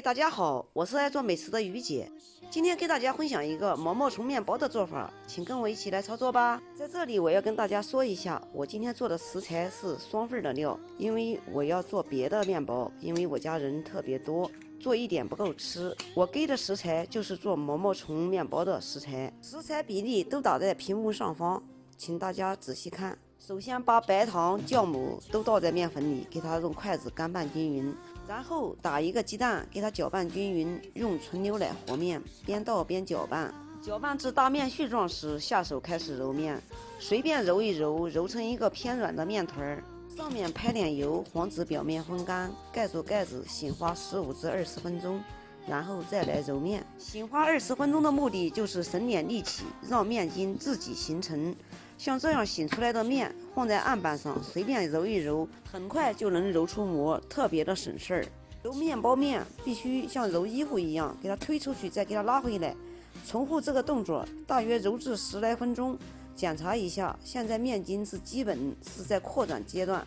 大家好，我是爱做美食的于姐。今天给大家分享一个毛毛虫面包的做法，请跟我一起来操作吧。在这里我要跟大家说一下，我今天做的食材是双份的料，因为我要做别的面包，因为我家人特别多，做一点不够吃。我给的食材就是做毛毛虫面包的食材，食材比例都打在屏幕上方，请大家仔细看。首先把白糖、酵母都倒在面粉里，给它用筷子干拌均匀。然后打一个鸡蛋，给它搅拌均匀，用纯牛奶和面，边倒边搅拌。搅拌至大面絮状时，下手开始揉面，随便揉一揉，揉成一个偏软的面团。上面拍点油，防止表面风干，盖住盖子，醒花15至20分钟，然后再来揉面。醒花20分钟的目的就是省点力气，让面筋自己形成。像这样醒出来的面放在案板上，随便揉一揉，很快就能揉出膜，特别的省事儿。揉面包面必须像揉衣服一样，给它推出去，再给它拉回来，重复这个动作，大约揉至10来分钟。检查一下，现在面筋基本是在扩展阶段，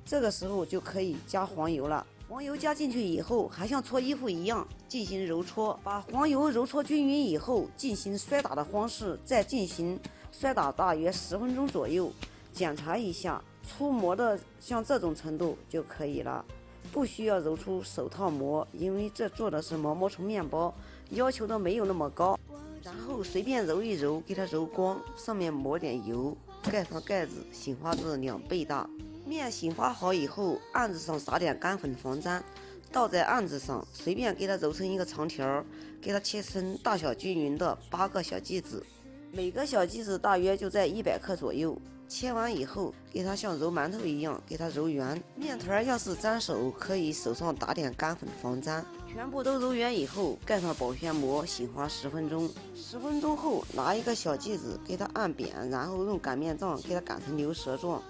这个时候就可以加黄油了。黄油加进去以后，还像搓衣服一样进行揉搓，把黄油揉搓均匀以后，进行摔打的方式，再进行摔打大约10分钟左右。检查一下，出膜的像这种程度就可以了，不需要揉出手套膜，因为这做的是毛毛虫面包，要求的没有那么高。然后随便揉一揉，给它揉光，上面抹点油，盖上盖子，醒发至2倍大。面醒发好以后，案子上撒点干粉防粘，倒在案子上，随便给它揉成一个长条，给它切成大小均匀的8个小剂子，每个小剂子大约就在100克左右。切完以后，给它像揉馒头一样给它揉圆。面团要是粘手，可以手上打点干粉防粘。全部都揉圆以后，盖上保鲜膜，醒发10分钟。10分钟后，拿一个小剂子给它按扁，然后用擀面杖给它擀成牛舌状，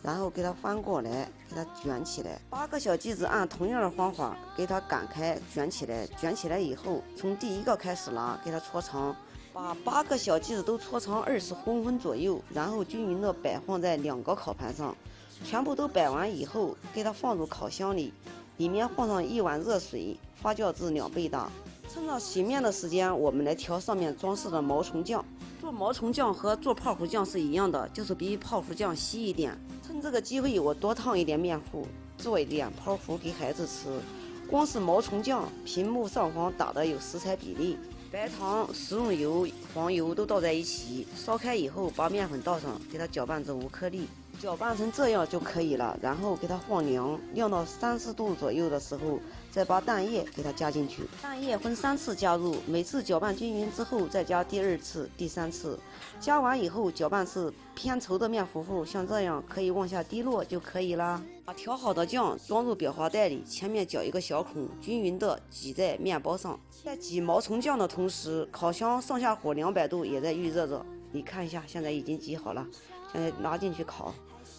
然后给它翻过来，给它卷起来。8个小剂子按同样的方法给它擀开，卷起来。卷起来以后，从第一个开始拿，给它搓长。把8个小剂子都搓长20公分左右，然后均匀的摆放在2个烤盘上。全部都摆完以后，给它放入烤箱里，里面放上1碗热水，发酵至2倍大。趁着洗面的时间，我们来调上面装饰的毛虫酱。做毛虫酱和做泡芙酱是一样的，就是比泡芙酱稀一点。趁这个机会，我多烫一点面糊，做一点泡芙给孩子吃。光是毛虫酱，屏幕上方打的有食材比例。白糖、食用油、黄油都倒在一起，烧开以后把面粉倒上，给它搅拌至无颗粒，搅拌成这样就可以了。然后给它放凉，晾到30度左右的时候，再把蛋液给它加进去。蛋液分3次加入，每次搅拌均匀之后再加第2次、第3次。加完以后搅拌至偏稠的面糊糊，像这样可以往下滴落就可以了。把调好的酱装入裱花袋里，前面绞一个小孔，均匀的挤在面包上。在挤毛虫酱的同时，烤箱上下火200度也在预热着。你看一下，现在已经挤好了，现在拿进去烤。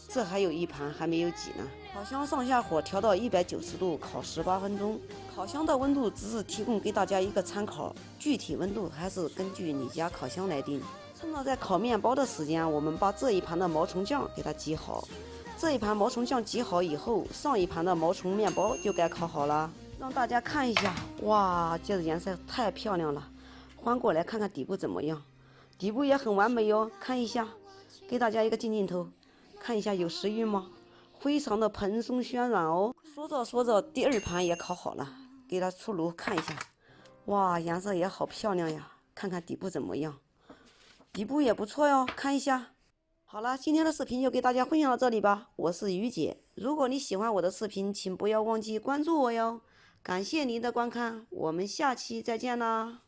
这还有一盘还没有挤呢。烤箱上下火调到190度，烤18分钟。烤箱的温度只是提供给大家一个参考，具体温度还是根据你家烤箱来定。趁着在烤面包的时间，我们把这一盘的毛虫酱给它挤好。这一盘毛虫酱挤好以后，上一盘的毛虫面包就该烤好了。让大家看一下，哇，这个颜色太漂亮了。翻过来看看底部怎么样，底部也很完美哦。看一下，给大家一个近镜头，看一下有食欲吗？非常的蓬松暄软哦。说着说着，第2盘也烤好了，给它出炉看一下，哇，颜色也好漂亮呀。看看底部怎么样，底部也不错哟，看一下。好了，今天的视频就给大家分享到这里吧。我是于姐，如果你喜欢我的视频，请不要忘记关注我哟。感谢您的观看，我们下期再见啦。